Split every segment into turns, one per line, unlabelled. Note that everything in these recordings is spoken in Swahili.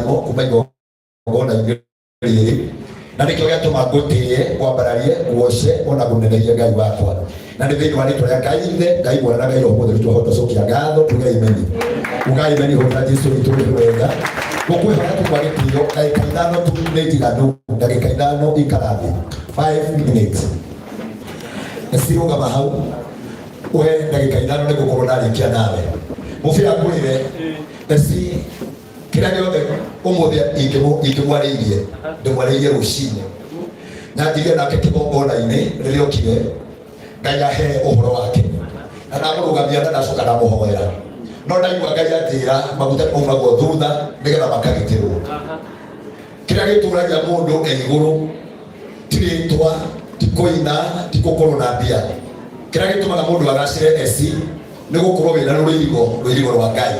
kumaigo ngona ngiri na nikyo gatuma ngutie kwambararie guoce ona guneneria Ngai wakwa na ni thini wa ritwa ria Ngai ithe Ngai mwana na Ngai roho mutheru twahoto cokia ngatho tuge imeni ugai imeni hona Jesu itu wega gukwihoya tukwa gitio ndagika ithano tu ni njiganu ndagika ithano ikarathi 5 minutes esirugama hau we ndagika ithano ni gukorwo ndarikia nawe mubira ngwire esi kila giothe umuthi ingimwariirie ndimwariirie rucini na njirie nake kigongona-ini ririokire Ngai ahe uhoro wake na ndamurugamia na ndacoka ndamuhoera no ndaigua Ngai anjira maguta maumagwo thutha nigetha makagitirwo kila gituragia mundu iguru ti ritwa ti kuina ti gukorwo na mbia kila gitumaga mundu agacire eci ni gukorwo wina rũirigo rwa Ngai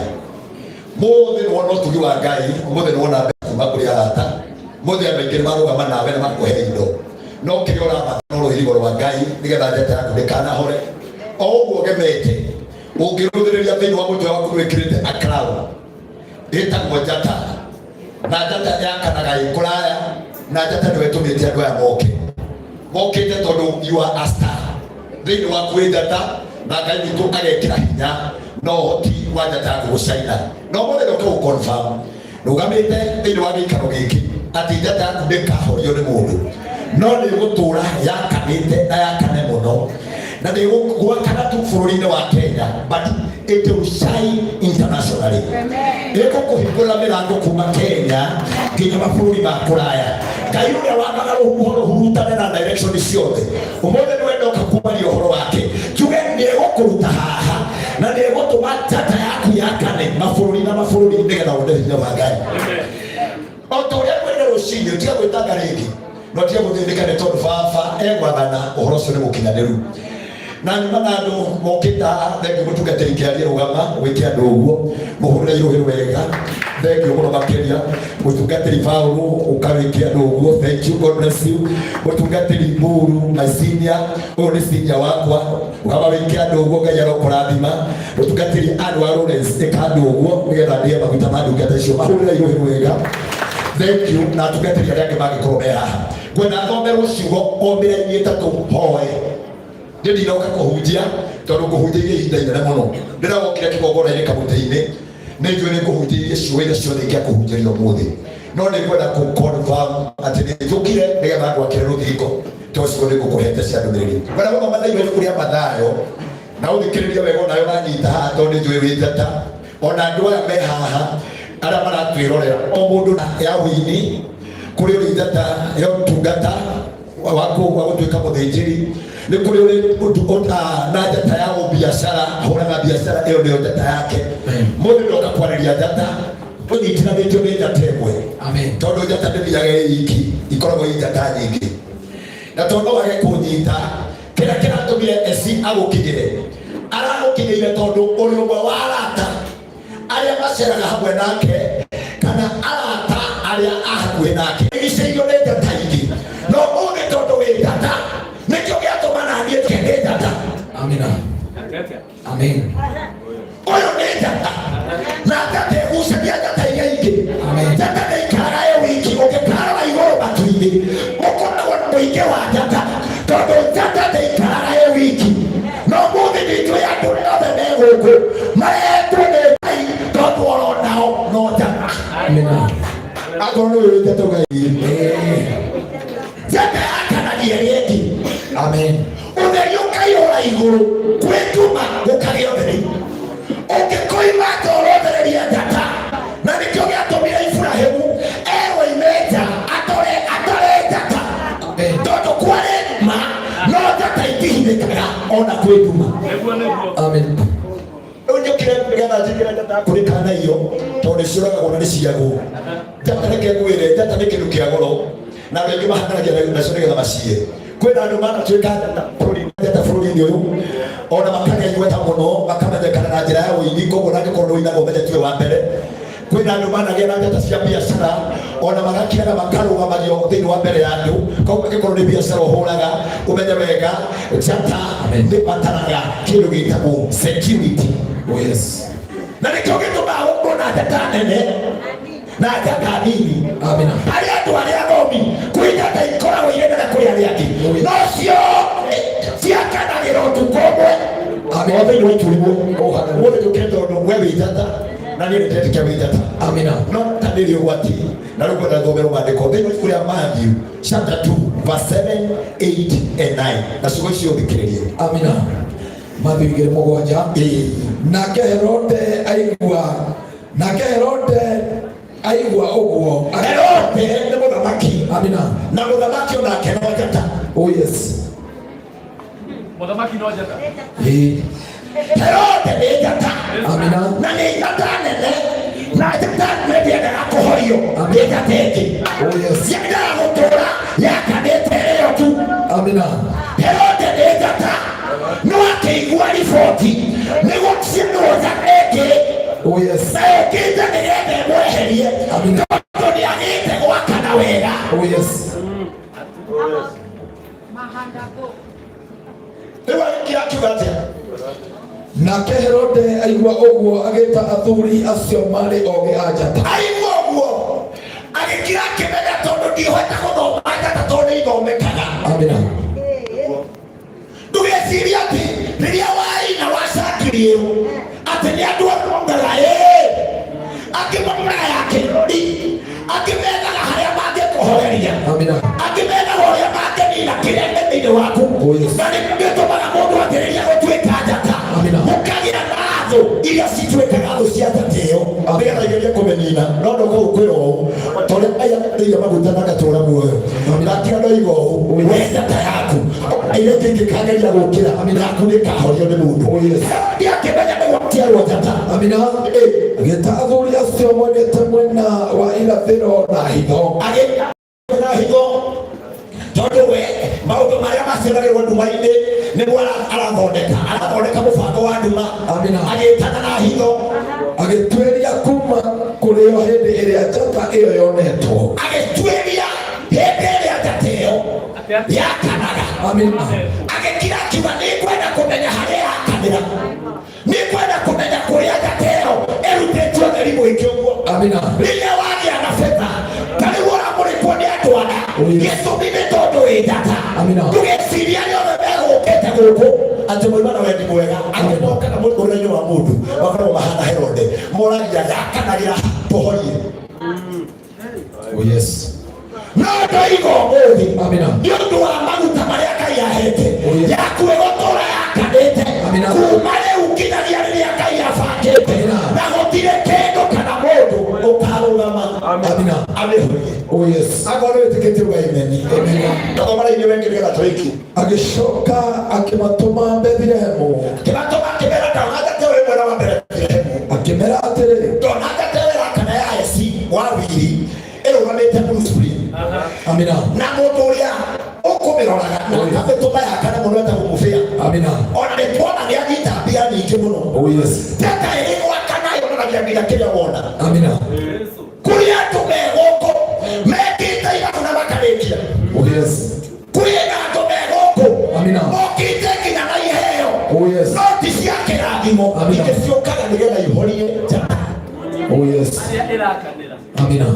mothe no no tugi wa Ngai mothe no na kuma kuri arata mothe abaingĩ marugama nawe na makuhe indo no kĩrĩa ũrabatara no rũirigo rwa Ngai nigetha njata yaku ndĩkanahore o ũguo gemete ũngĩrũthĩrĩria thĩinĩ wa mũtwe waku wĩkĩrĩte akraũ ĩtagwo njata na njata yakanaga ĩkũraya na njata nĩwe ĩtũmĩte andũ aya mokĩte tondũ you are a star thĩinĩ waku wĩ njata na Ngai witũ agekĩra hinya no hoti wa njata yaku gũcaina no mothe ndoke gũconfirm rũgamĩte thĩinĩ wa gĩikaro gĩkĩ atĩ njata yaku ndĩkahorio nĩ mũndũ no nĩ gũtũra yakanĩte na yakane mũno na nĩ gwakana tu bũrũri-inĩ wa Kenya but it will shine internationally ĩgũkũhingũra mĩrango kuma Kenya nginya mabũrũri ma kũraya Ngai ũrĩa wagaga rũhuho rũhurutane na direction ciothe ũmũthĩ nĩwe ndoka kumaria ũhoro wake njuge nĩ egũkũruta haha na nĩ egũtũma njata yaku yakane mabũrũri na mabũrũri nĩgetha wone hinya wa Ngai o ta ũrĩa kwĩna rũcinĩ tiga gwĩtanga rĩngĩ no tiga gũthĩnĩka nĩ tondũ baba egwathana ũhoro ũcio nĩ mũkinyanĩru na nyuma na andũ mokĩta thengio mũtungatĩri kĩarie rũgama gwĩke andũ ũguo mũhũrĩre irũhĩ rwega thengio mũno makĩria mũtungatĩri Paulo ũkawĩke andũ ũguo thank you God bless you mũtungatĩri Mburu my senior ũyũ nĩ senior wakwa ũkama wĩke andũ ũguo Ngai arokũrathima mũtungatĩri Anne wa Lawrence ĩka andũ ũguo nĩgetha ndĩe maguta ma ndungata icio mahũrĩre irũhĩ rwega thank you na tungatĩri arĩa angĩ mangĩkorwo me haha kwenda thomero ciugo o mĩraini ĩtatũ hoe ndĩrĩroka kũhunjia tondũ kũhunjia ihinda inene mũno ndĩragokire kĩgongona-inĩ kamũtĩ-inĩ nĩ njũĩ nĩ kũhunjia ciugo iria ciothe ingĩakũhunjĩria ũmũthĩ no nĩ kwenda kũ-confirm atĩ nĩ njũkire nĩgetha andũ akĩre rũthingo tondũ ciugo nĩ ngũkũhete cia ndũmĩrĩri kwenda gũthoma ibuku rĩa Mathayo na ũthikĩrĩrie wega onayo nanyita haha tondũ nĩ njũĩ wĩ njata ona andũ aya me haha arĩa maratwĩrorera o mũndũ ya wĩini kũrĩ ũrĩ njata ya ũtungata wa gũtuĩka mũthĩnjĩri nĩ kũrĩ ũrĩ na njata ya ũbiacara ahũraga biacara ĩyo nĩyo njata yake mũndũ ndoka kwarĩria njata ũnyitithanĩtio nĩ njata ĩmwe tondũ njata ndĩthiaga ĩiki ikoragwo i njata nyingĩ na tondũ wage kũnyita kĩrĩa kĩratũmire eci agũkinyĩre aragũkinyĩire tondũ ũrĩ ũmwe wa arata arĩa maceraga hamwe nake kana arata arĩa ahakuhĩ nake igicĩirio nĩ njata ingĩ no ũthĩ tondũ wĩ njata nĩkĩo gĩatũma naniĩ kĩndĩ njata amina amen ũyũ nĩ njata na njata ĩgucagia njata iria ingĩ njata ndĩikaraga ĩ wiki ũngĩkarora igũrũ matu-inĩ ũkoragwo na mũingĩ wa njata tondũ njata ndĩikaraga ĩ wiki no mũthĩ nĩithuĩ andũ othe me gũkũ maretwo nĩ Ngai tondũ oro nao no njata amina akorwo nĩ ũyũ njata ũgaire njata yakanagia rĩngĩ amen ũtheri ũkaihũra igũrũ gwĩtuma gũkagĩa ũtheri ũngĩkoima torothereria njata na nĩkĩo gĩatũmire Iburahĩmu eroime nja atore njata tondũ kwarĩ nduma no njata ingĩhithĩkaga ona kwĩnduma amen ũnyũkire nĩgetha njĩkĩre njata kũrĩ kana iyo tondũ nĩciũragagwo na nĩciagwo njata nĩkĩngwĩre njata nĩ kĩndũ kĩa goro na rĩngĩ mahanagia nacio nĩgetha maciĩ kwĩna andũ manatuĩka njata bũrũri-inĩ ũyũ ona makagĩa igweta mũno makamenyekana na njĩra ya ũini koguo nangĩkorwo nĩ ũinaga ũmenye tiwe wa mbere kwĩna andũ managĩa na njata cia biacara ona magakĩaga makarũgamagio thĩinĩ wa mbere ya andũ koguo angĩkorwo nĩ biacara ũhũraga ũmenye wega njata nĩbataraga kĩndũ gĩtagwo security na nĩkĩo gĩtũmaga gũkorwo na njata nene na njata nini.
Amina.
Arĩa andũ arĩa athomi kwĩnjata ikoragwo irĩ na kũrĩ arĩa angĩ, no cio ciakanagĩra ũtukũ ũmwe. Amina. Thĩinĩ wa itũrimũ mũndũ njũkĩte ũndũ we wĩ njata na niĩ nĩndetĩkia wĩ njata. Amina. No tanĩrĩ ũgwati na rĩu kwenda thomero maandĩko thĩinĩ wa ibuku rĩa Matthew chapter 2 verse 7, 8 and 9 na ciugo icio thikĩrĩrie. Amina. Matthew 2:7. Nake Herode aigua ũguo. Herode nĩ mũthamaki. Amina. Na mũthamaki onake no njata. Oh yes. Mũthamaki no njata. Herode nĩ njata. Amina. Na nĩ njata nene. Na njata nĩendaga kũhorio. Nĩ njata ĩngĩ. Oh yes. Yendaga gũtũũra yakanĩte ĩyo tu. Amina. Herode nĩ njata. No akĩigua riboti nĩguo ciĩnwo njata ĩngĩ. Oh yes. Na ũkĩnja nĩgetha ĩmweherie. Amina. Tondũ nĩagĩte gwakana wega. Oh yes. Rĩu akiuga atĩa? Nake Herode aigua ũguo agĩta athuri acio marĩ ogĩ a njata. Aigua ũguo agĩkira akĩmenya tondũ ndihota gũthoma njata tondũ nĩithomekaga. Amina. Ndũgecirie atĩ rĩrĩa waina wacakirie atĩ nĩ andũ atongaga akĩmamũra ya kĩrũri akĩmenyaga harĩa mangĩkũhoreria. Amina. Akĩmenyaga ũrĩa mangĩnina kĩrenge thĩinĩ waku. Na nĩgĩtũmaga mũndũ akĩrĩria gũtuĩka njata. Mũkagĩa na thũ iria cituĩkaga thũ cia njata ĩyo nĩgetha igerie kũmĩnina. No ndũka gũkwĩra ũũ tondũ aya thĩinĩ maguta na gatũũra muoyo nakĩo ndoiga ũũ we njata yaku airĩtu ingĩkageria gũkĩra yaku nĩkahorio nĩ mũndũ. Ndiakĩmenya nĩ gwatiarwo njata. Amina. Agĩta athuri acio moimĩte mwena wa irathĩro na hitho. Agĩta na hitho tondũ we maũndũ marĩa maceragĩrwo nduma-inĩ nĩguo arathondeka mũbango wa nduma. Amina. Agĩtana na hitho agĩtuĩria kuma kũrĩ o hĩndĩ ĩrĩa njata ĩyo yonetwo. Agĩtuĩria hĩndĩ ĩrĩa njata ĩyo yakanaga. Amina. Agĩkira akiuga nĩkwenda kũmenya harĩa yakanĩra, nĩkwenda kũmenya kũrĩa njata ĩyo ĩrutĩtwo ũtheri mũingĩ ũguo. Amina. Rĩrĩa wagĩa na beta tarĩ ũramũrĩkwo nĩ andũ ana gĩtũmi nĩ tondũ wĩ njata. Amina. Ndũgecirie arĩa othe megũkĩte gũkũ atĩ moima na wendi mwega atĩ mokaga mũtũũrĩre-inĩ wa mũndũ makoragwo mahana Herode moragia yakanagĩra tũhorie. Oh yes. No ndoiga ũmũthĩ nĩ ũndũ wa maguta marĩa Ngai ahete yaku ĩgũtũũra yakanĩte kuma rĩu nginyagia rĩrĩa Ngai abangĩte na gũtirĩ kĩndũ kana mũndũ ũkarũgama amĩhorie. Oh yes. Akorwo wĩtĩkĩtie uga ameni. Tũthomera-inĩ wengĩ nĩgetha twĩkie. Agĩcoka akĩmatũma Bethlehemu. Akĩmatũma akĩmera ndonatete ũrĩ mwena wa Bethlehemu. Akĩmera atĩrĩ ndonatete wĩrakana ya Esi wa wiri ĩrũgamĩte Bluesbury. Amina. Na mũndũ ũrĩa ũkũmĩroraga na amĩtũma yakana mũno etagwo mũbĩa. Amina. Ona nĩtuona nĩanyita mbia nyingĩ mũno. Oh yes. Njata ĩrĩ gwakana yonanagia nginya kĩrĩa wona. Amina. Kũrĩ andũ megũkũ mekĩte ithabu na makarĩkia. Oh yes. Kũrĩ andũ megũkũ mokĩte nginya na iheo. Oh yes. No ti cia kĩrathimo ingĩ ciũkaga nĩgetha ihorie njata. Oh yes. Amina.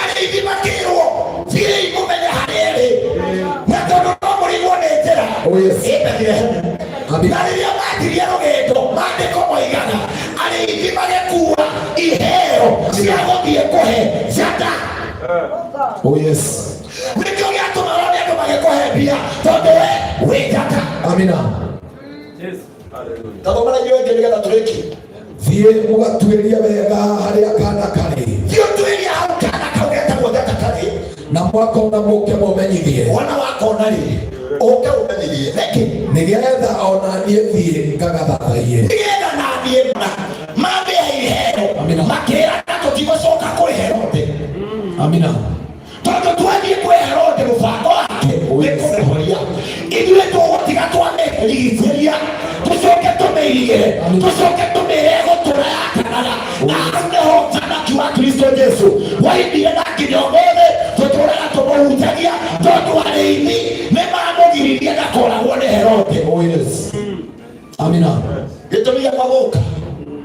Arĩithi makĩrwo thiĩ mũmenye harĩa ĩrĩ na tondũ no mũrigwo nĩ njĩra Bethlehemu. Na rĩrĩa manjirie rũgendo maandĩko moigaga arĩithi magĩkua iheo cia gũthiĩ kũhe njata. Oh yes. Nĩkĩo gĩatũmaga nĩ andũ magĩkũhe mbia tondũ we wĩ njata. Amina. Tathomera inyuĩ wengĩ nĩgetha tũrĩkie. Thiĩ mũgatuĩrie wega harĩa kana karĩ. Thiĩ ũtuĩrie hau kana kau getagwo njata karĩ na mwakona mũke mũmenyithie. Wona wakona rĩ ũke ũmenyithie nĩkĩ nĩgetha ona niĩ thiĩ ngagathathaiye. Nĩgetha na niĩ mamĩhe iheo makĩra na tũtigũcoka kwĩ Herode. Amina. Tondũ twathiĩ kwĩ Herode mũbango wake nĩ kũmĩhoria. Ithuĩ tũgũtiga twamĩrigicĩria tũcoke tũmĩirigĩre tũcoke tũmĩre gũtũũra yakanaga. Na hau nĩho mũthamaki wa Kristo Jesu waimire na nginya ũmũthĩ tũtũũraga tũmũhunjagia tondũ arĩithi nĩmamũgiririe ndakoragwo nĩ Herode. Oh yes. Amina. Gĩtũmi gĩa gũka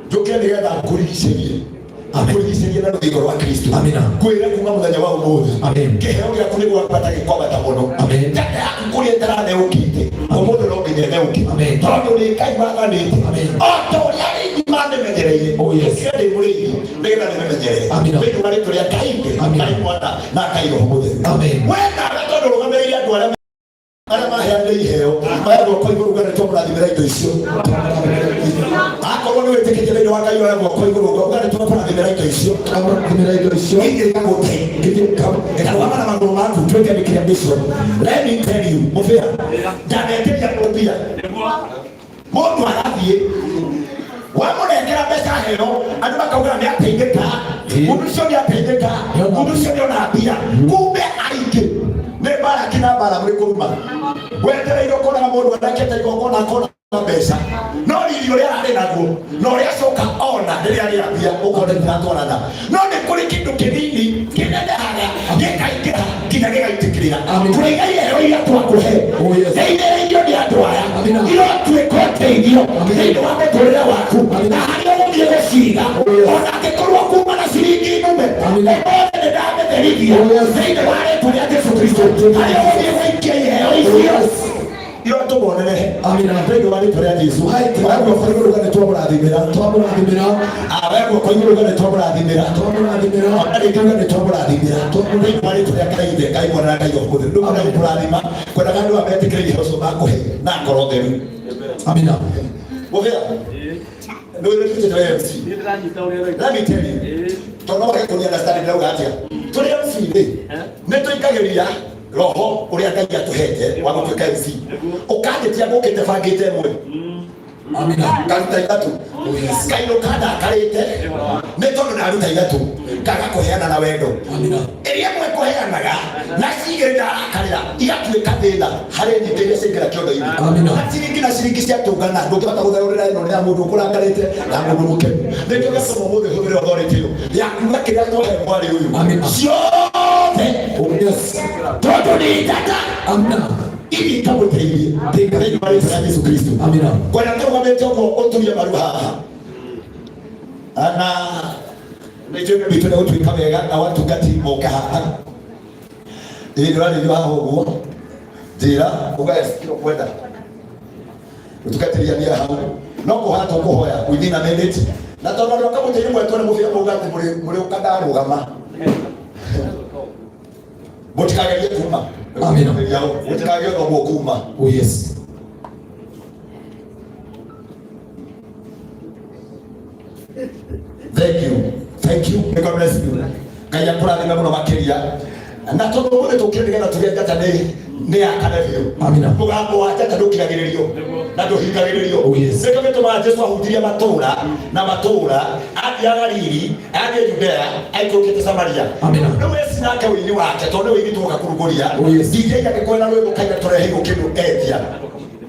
njũke nĩgetha ngũrigicĩrie na rũthingo rwĩtĩkio rwa Kristo.
Amina.
Kwĩra kuma mũthenya wa ũmũthĩ.
Amen.
Kĩheo gĩaku nĩ gwambata gĩkobata mũno.
Amen.
Njata yaku kũrĩa ĩtaraneũkĩte. Ũmũthĩ no nginya ĩneũke.
Amen.
Tondũ nĩ Ngai wathanĩte.
Amen.
O ta ũrĩa arĩithi manĩmenyereire.
Oh, yes.
Gũkĩra ndĩ mũrĩithi nĩgetha nĩmemenyerere.
Amina.
Thĩinĩ wa rĩĩtwa rĩa Ngai Ithe, Ngai Mwana na Ngai Roho Mũtheru.
Amen.
Wee nawe tondũ ũrũgamĩrĩire andũ arĩa maheanire iheo marĩa guoko igũrũ ũgaretwo mũrathimĩra indo icio. Akorwo nĩ wĩtĩkĩtie thĩinĩ wa Ngai oya guoko igũrũ ũgaretwo mũrathimĩra indo icio. Ĩkarũgama na magũrũ maku tuĩke mĩkĩria bishop. Let me tell you, mũbĩa ndanetĩria mũbĩa. Mũndũ arathiĩ wamũnengera mbeca heo andũ makauga nĩ ateithĩka, mũndũ ũcio nĩ ateithĩka, mũndũ ũcio nĩ ona mbia. Kumbe aingĩ nĩ Baraki na Balamu nĩ kũruma. Wetereire ũkonaga mũndũ andakĩte igongona akona mbeca, no riri ũrĩa arĩ naguo na ũrĩa acoka ona rĩrĩa arĩa mbia ũkona ndiratwarana. No nĩ kũrĩ kĩndũ kĩnini kĩnenehaga gĩkaingĩra nginya gĩgaitĩkĩrĩra. Kũrĩga iheo iria twakũhe nĩirereirwo nĩ andũ aya irotuĩka ũteithio thĩinĩ wa mũtũrĩre waku na harĩa ũgũthiĩ gũciga ona angĩkorwo kuma na ciringi nũme. Ũmũthĩ nĩndamĩtherithia thĩinĩ wa rĩĩtwa rĩa Jesũ Kristo harĩa ũgũthiĩ gũikia iheo icio iro tũmonerehe. Amina. Thĩinĩ wa rĩĩtwa rĩa Jesũ. Wee guoko igũrũ ũganĩtwo mũrathimĩra. Wee guoko igũrũ ũganĩtwo mũrathimĩra. Ona rĩngĩ ũganĩtwo mũrathimĩra. Thĩinĩ wa rĩĩtwa rĩa Ngai Ithe, Ngai Mwana na Ngai Roho Mũtheru. Ndũmona kũrathima kwendaga andũ ametĩkĩre iheo icio makũhe na ngoro theru. Amina. Mũbĩa nĩ wĩrĩkĩte wewe MC. Let me tell you. Tondũ wage kũnia understand ndauga atĩa. Tũrĩ MC-rĩ nĩ tũikagĩria roho ũrĩa Ngai atũhete wa gũtuĩka MC. Ũkandĩtia gũkĩte bangĩte ĩmwe. Amina. Karuta ithatũ. Kainũka ndakarĩte nĩ tondũ ndaruta ithatũ kaga kũheana na wendo. Amina. Ĩrĩa mwe kũheanaga na cigĩrĩ ndarakarĩra igatuĩka thĩna harĩ nyingĩ iria ciaingĩra kĩondo-inĩ. Amina. Na ciringi na ciringi ciatũngana ndũngĩhota gũtherũrĩra ĩno ya mũndũ ũkũrakarĩte na mũndũ mũkenu. Nĩkĩo gĩtũma mũthĩ hũthĩre authority ĩyo ya kuuga kĩrĩa twahe mwarĩ ũyũ. Amina. Ciothe tondũ nĩ njata. Amina. Ili ikamũteithie thĩinĩ wa rĩĩtwa rĩa Jesũ Kristo. Amina. Kwenda tũrũgamĩte ũguo ũturie maru haha na nĩnjũĩ bitũ nĩ gũtuĩka wega na watungati moka haha. Ĩĩ nĩũrarĩrio haha ũguo njĩra ũgaĩkĩrwo kwenda gũtungatĩria niĩ hau no kũhana tũkũhoya within a minute na tondũ andũ akamũteithia mwetwo nĩ mũbĩa mũuga atĩ mũrĩ ũkandarũgama mũtikagerie kuma. Amina. Mũtikagerie ũguo kuma. Oh yes. Thank you. May God bless you. Ngai akũrathime mũno makĩria. Na tondũ mũthĩ tũkĩrĩ nĩgetha tũgĩe njata nĩ yakane biũ. Amina. Mũgambo wa njata ndũkiragĩrĩrio na ndũhingagĩrĩrio. Nĩkĩo gĩtũmaga Jesũ ahutirie matũũra na matũũra athiaga Galili athiĩ Judea aikũrũkĩte Samaria. Amina. Rĩu eci nake wĩini wake tondũ nĩ wĩini tũgoka kũrugũria DJ agĩkwĩra rwĩmbo kaina tũreheirwo kĩndũ etia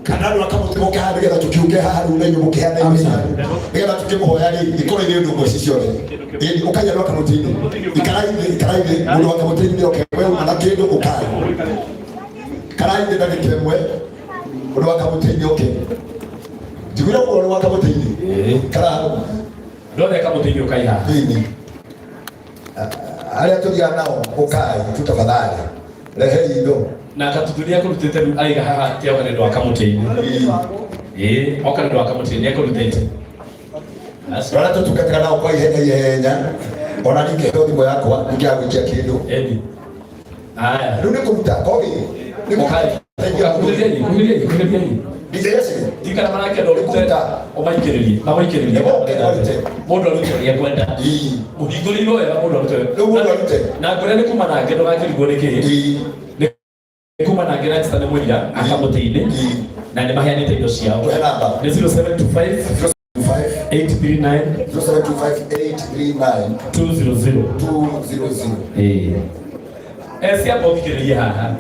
kana andũ akamũtũmoka haha nĩgetha tũkiuge haha rĩu na inyuĩ mũkĩheana indo nĩgetha tũkĩmũhoya ikorwo irĩ ũndũ ũmwe ci ciothe. Ũkaia andũ akamũtĩ-inĩ ikaraithĩ mũndũ akamũtĩ-inĩ oke we uma na kĩndũ ũkae karaithĩ ndagĩka ĩmwe mũndũ akamũtĩ-inĩ oke njiguire ũguo ũrĩ akamũtĩ-inĩ karaha ndothe akamũtĩ-inĩ ũkai haha arĩa tũthiaga nao ũkae tu tafadhali rehe indo na akatuthuria kũrutĩte rĩu aiga haha kĩoga nĩ ũndũ wa kamũtĩ-inĩ. Oka nĩ ũndũ wa kamũtĩ-inĩ akũrutĩte rora tũtungatĩra nao kwa ihenya ona ningĩ heo thimũ yakwa ingĩagũikia kĩndũ rĩu nĩ kũruta kogi
Tikana manake ndo ruteta omaikĩrĩrie na maikĩrĩrie mũndũ arutĩria kwenda mũhingũrĩirwo wega mũndũ arutĩria na ngũrĩa nĩ kuma nake ndũgakĩrigwo nĩ kĩĩ nĩ kuma nake na nĩ mwĩria akamũtĩ-inĩ na nĩ maheanĩte indo ciao nĩ 0725 839 200 ciamba ũthikĩrĩrie haha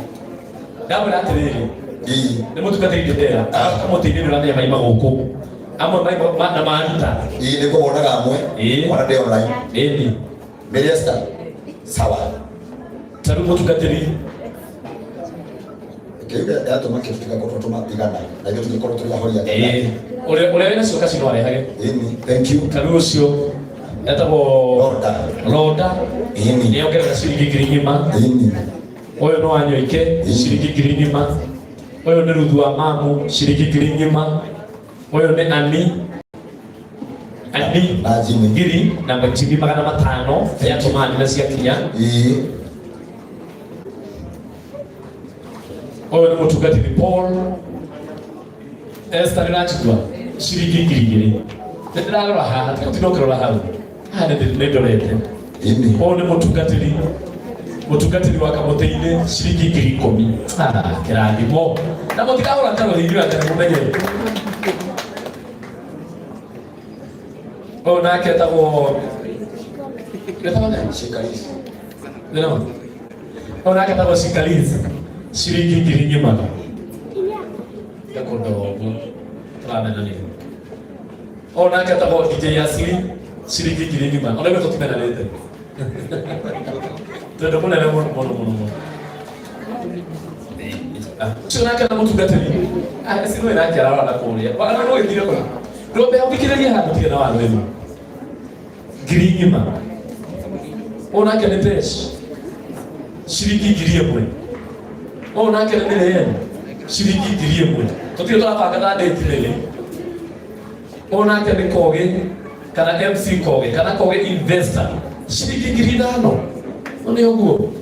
ndamwĩra atĩrĩrĩ nĩ mũtungatĩri ndera kamũtĩ-inĩ nĩ ũramenya maima gũkũ amwe na maruta
nĩ kũmonaga amwe ona ndĩ online
ĩni
Minister sawa
tarĩu mũtungatĩri
kĩuga yatũma kĩtugakorwo tũmatigana na ithuĩ tũngĩkorwo tũrĩ ahoria
ũrĩa wĩna cio kaci no arehage
thank you
tarĩu ũcio etagwo Roda ini yongera ciringi ngiri ngima oyo no Wanyoike ciringi ngiri ngima oyo ni Ruth wa Mamu ciringi ngiri ngima oyo ni Ani ngiri na ngiri 500 ya tumani na ciakinya oyo ni mutungatiri Paul Esther Rachitwa ciringi ngiri ngiri ndirarora haha tinokerora hau hana ndorete oyo ni mutungatiri wa Kamote-ini ciringi ngiri 10 kirathimo na mutikahora karo thingiro atari mumenye oyo nake etagwo Shikalizi oyo nake etagwo Shikalizi ciringi ngiri ngima yakondogo turamena nini oyo nake etagwo DJ Asili ciringi ngiri ngima ona gwe tutimenanite twende munene muno ucio nake na mutungatiri sino nake ararora na kuria wana no githire ko ndombe ukikiriria handu tige na wanu wenu ngiri ngima ona nake ni pesa ciringi ngiri 1 ona nake ni rehen ciringi ngiri 1 tutire twabanga na date lele ona nake ni Koge kana MC Koge kana Koge investor ciringi ngiri 5 oni oguo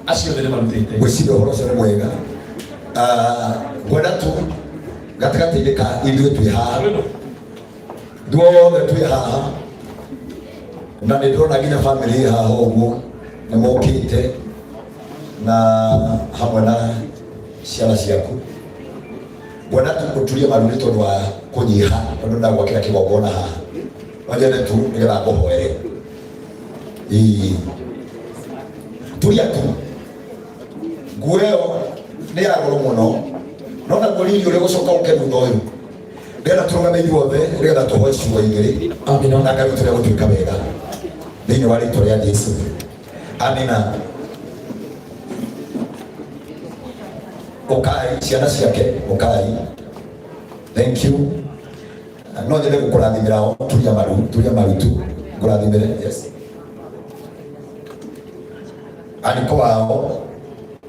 acio ndere marutite
gwiciria horo cio mwega ngwenda tu gatagati-inĩ ka ithuĩ twĩ haha ithuothe twĩ haha na nĩ ndĩrona nginya bamĩrĩ haha ũguo nĩ mokĩte na hamwe na ciana ciaku ngwenda tu ũturie maru nĩ tondũ wa kũnyiha tondũ ndagwakĩra kĩgongona haha no nyende tu nĩgetha ngũhoere turia tu nguo ĩyo nĩ ya goro mũno no naguo riri ũrĩa gũcoka ũke thutha ũyũ ndĩrenda tũrũgame ithuothe nĩgetha tũhoe ciugo igĩrĩ na Ngai tũrĩa gũtuĩka wega thĩinĩ wa rĩĩtwa rĩa Jesũ amina. Ũkai ciana ciake ũkai thank you no nyende gũkũrathimĩra o turia maru tu ngũrathimĩre yes aniko wao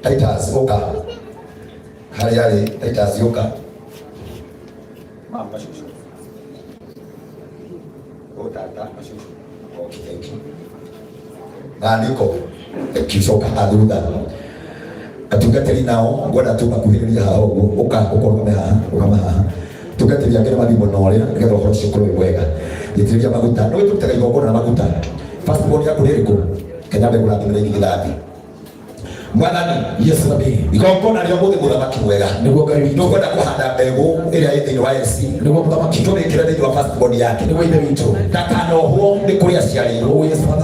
Titus oka harĩa Titus oka mama shushu tata shushu okay aniko kisoka aduda atungatĩri nao ngwenda tu makuhĩrĩria haha ũguo ũkorũgame haha tungatĩri angĩ mathimũ na ũrĩa nĩgetha ũhoro ũcio ũkorwo wega gĩitĩrĩria maguta nĩ wĩtũrutaga igongona na maguta passport yaku nĩ ĩrĩkũ Kenya ndĩkũrathimĩra igithathi mwathani Yesu nabii igongona rĩa mũthĩ mũthamaki mwega nĩguo Ngai witũ nĩkwenda kũhanda mbegũ ĩrĩa ĩ thĩinĩ wa AC nĩguo mũthamaki tũrĩkĩre thĩinĩ wa passport yake nĩguo ithe witũ ndakanohwo nĩ kũrĩa aciarĩirwo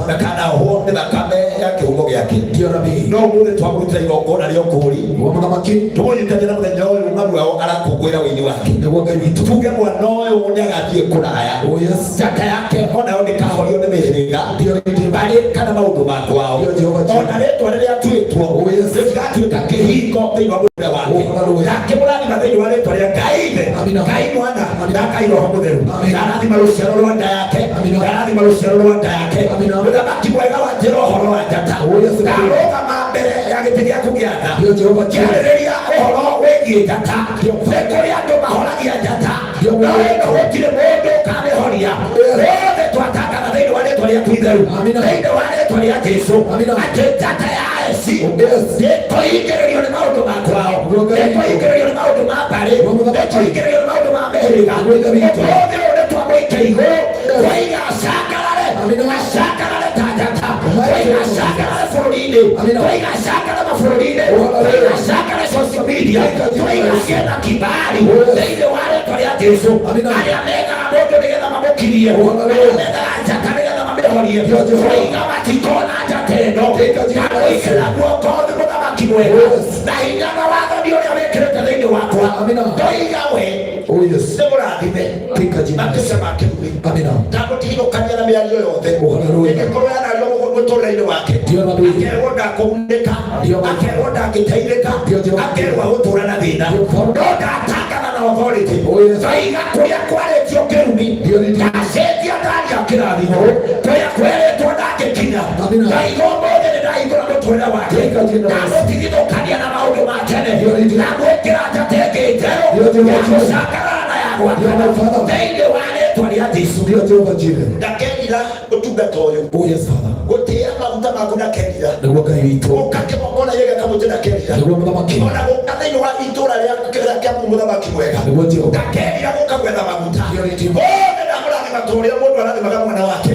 ndakanohwo nĩ thakame ya kĩhumo gĩake ndio nabii no mũthĩ twamũrutĩra igongona rĩa ũkũũri nĩguo mũthamaki tũmũnyitithanie na mũthenya ũyũ ng'amu wao arakũngũĩra wĩini wake nĩguo Ngai witũ tuge mwana ũyũ nĩagathiĩ kũraya njata yake onayo ndĩkahorio nĩ mĩhĩrĩga barĩ kana maũndũ makwao ona rĩtwa rĩrĩa tuĩtwo gatuĩka kĩhingo thĩinĩ wa mũtũrĩre wake nake mũrathima thĩinĩ wa rĩtwa rĩa Ngai Mwana na Ngai Roho Mũtheru arathima rũciaro rwa nda yake arathima rũciaro rwa nda yake mũthamaki mwega wa njĩra ũhoro wa njata ndarũgama mbere ya gĩtĩ gĩaku gĩa tha kĩarĩrĩria ũhoro wĩgiĩ njata kũrĩa andũ mahoragia njata no ĩno gũtirĩ mũndũ ũkamĩhoria rothe twatangatha thĩinĩ wa rĩtwa rĩaku itheru thĩinĩ wa rĩtwa rĩa Jesũ atĩ njata ya ndĩkũingĩrĩrio nĩ maũndũ makwao ndĩkũingĩrĩrio nĩ maũndũ ma mbarĩ ndĩkũingĩrĩrio nĩ maũndũ ma mĩhĩrĩga ũmũthĩ ũyũ nĩtwamũikia igũrũ tũigacangarare ta njata tũigacangarare bũrũri-inĩ tũigacangarare mabũrũri-inĩ tũigacangare social media tũigacie na kibali thĩinĩ wa rĩtwa rĩa Jesũ arĩa megaga mũndũ nĩgetha mamũkirie arĩa megaga njata nĩgetha mamĩhorie tũiga matikona njata ĩno tũigĩra guoko thĩ mũthamaki mwega na hinya na wathani ũrĩa wĩkĩrĩte thĩinĩ wakwa tũiga we nĩ mũrathime matũce make ndagũtigithũkania na mĩario yothe ĩngĩkorwo yanario muturire wake akerwo ndakumundika akerwo ndangitairika akerwo gutura na thina ndatangana na authority Ngai gakuria kwaretio kirumi ndacenjia ndari akirathimo kuria kweretwo ndagikinya Ngai gomothe nindahingura muturire wake ndamutigithũkania na maundu ma tene ndamwikira njate njerũ yamucangarana ya gwaka thĩinĩ wa rĩtwa rĩa Jesũ ndakenira ũtungata ũyũ gũtĩa maguta maku ndakenira ũkakĩmongona yega kamũtĩ ndakenira ona gũka thĩinĩ wa itũũra rĩa mũthamaki mwega ndakenira gũka gwetha maguta othe ndamũrathima tũrĩa mũndũ arathimaga mwana wake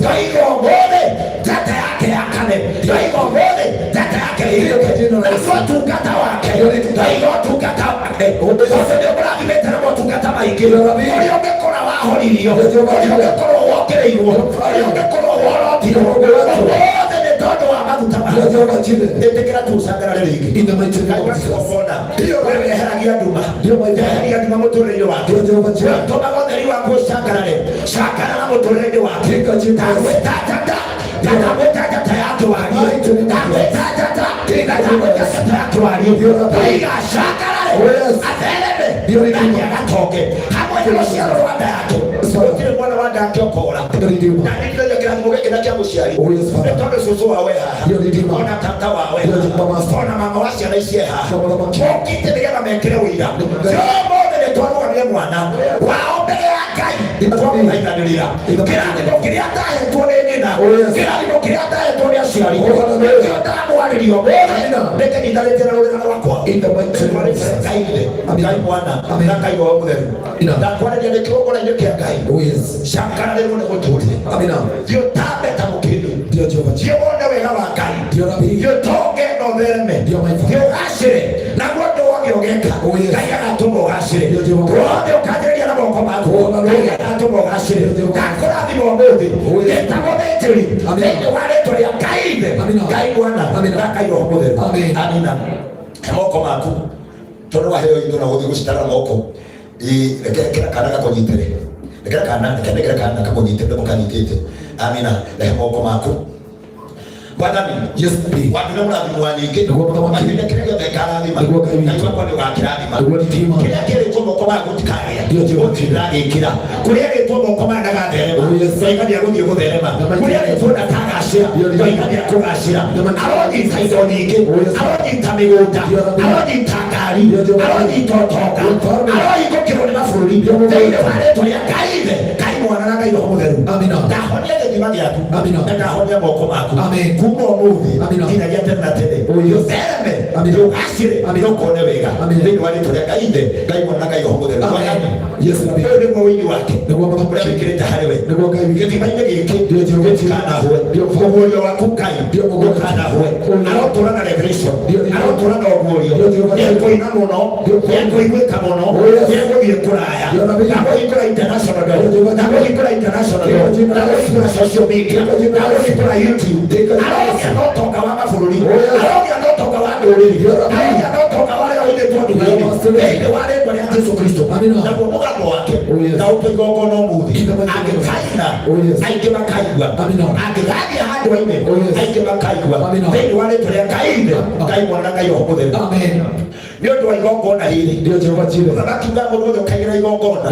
ngaiga ũmũthĩ njata yake yakane ngaiga ũmũthĩ njata yake ĩrĩke ũtungata wake ngaiga ũtungata wake ũcio nĩ mũrathimĩte na motungata maingĩ ũrĩa ũngĩkora wahoririo ũrĩa ũngĩkorwo wokĩrĩirwo ũrĩa ũngĩkorwo worotirwo wothe nĩ tondũ wa maguta make ĩtĩkĩra tũcangarare rĩngĩ weheragia nduma weheragia nduma mũtũrĩre wake tũmaga ũtheri waku ũcangarare cangarara mũtũrĩre wake ndagwĩta njata ndagwĩta njata ya ndwari ndagwĩta njata ya ndwari aiga cangarare athereme nake agatonge hamwe na rũciaro rwa nda yake gũtirĩ mwana wa nda yake ũkora na nĩndĩrĩria kĩrathimo gĩkĩ na kĩa mũciari nĩ tondũ cũcũ wawe haha ona tata wawe ona mama wa ciana ici haha mokĩte nĩgetha mekĩre ũira ũmũthĩ nĩ twarũgamire mwana wao mbere ya Ngai twamũthaithanĩrĩra kĩrathimo kĩrĩa ndahetwo nĩ nyina kĩrathimo kĩrĩa ndahetwo nĩ aciari nĩkĩo ndamwarĩrio reke nitharĩte na rũrĩra rwakwa Ngai mwana na Ngai Roho Mũtheru ndakwarĩria nĩ kĩgongona-inĩ kĩa Ngai cangararĩrwo nĩ mũtũrĩre thiĩ ũtambe ta mũkĩndũ thiĩ wone wega wa Ngai thiĩ ũtonge na ũthereme thiĩ ũgacĩre naguo ũndũ wothe ũgeka Ngai agatũma ũgacĩre wothe ũkanjĩrĩria na moko maku Ngai agatũma ũgacĩre ndakũrathima ũmũthĩ ndĩtagwo thĩnjĩri thĩinĩ wa rĩtwa rĩa Ngai mwana na Ngai Roho Mũtheru amina moko maku tondũ waheo indo na gũthiĩ gũcitara moko rekera kana gakũnyitĩre rekera kana gakũnyitĩre mũkanyitĩte amina rehe moko maku Bwana yes be watu na mrathimo wa nyingĩ makĩria kĩrĩa gĩothe karathima Ngai wakwa nĩ ũgakĩrathima kĩrĩa kĩrĩtwo moko ma gũtikagĩa gũtiragĩkĩra kũrĩa rĩtwo moko ma ndagatherema Ngai nĩagũthiĩ gũtherema kũrĩa rĩtwo ndakagacĩra Ngai nĩakũgacĩra aronyita indo nyingĩ aronyita mĩgũnda aronyita ngari aronyita ũtonga arohingũkĩrwo nĩ mabũrũri thĩinĩ wa rĩtwa rĩa Ngai mwana na Ngai Roho Mũtheru ndahonia gĩthima gĩaku na ndahonia moko maku kuma ũmũthĩ nginyagia tene na tene ũthereme ndũgacĩre ndũkone wega thĩinĩ wa rĩtwa rĩa Ngai mwana na Ngai Roho Mũtheru ũyũ nĩguo ũini wake ũrĩa wĩkĩrĩte harĩ we gĩthima-inĩ gĩkĩ gĩtikanahwe ũguũrio waku Ngai ndũkanahwe arotũra na revelation arotũra na ũguũrio nĩekũina mũno nĩekũiguĩka mũno nĩegũthiĩ kũraya ndagũhingũra international ndagũhingũra social media ndagũhingũra YouTube arogĩa no tonga wa mabũrũri arogĩa no tonga wa ndũrĩrĩ arogĩa no tonga wa rĩo ũithĩtwo nduga-inĩ thĩinĩ wa rĩtwa rĩa Jesũ Kristo naguo mũgambo wake na ũtũ igongona ũmũthĩ angĩkaina aingĩ makaigua angĩgathiĩ handũ-inĩ aingĩ makaigua thĩinĩ wa rĩtwa rĩa Ngai mwana Ngai Roho Mũtheru nĩ ũndũ wa igongona hĩrĩ mũthamaki uga mũndũ wothe ũkaigĩra igongona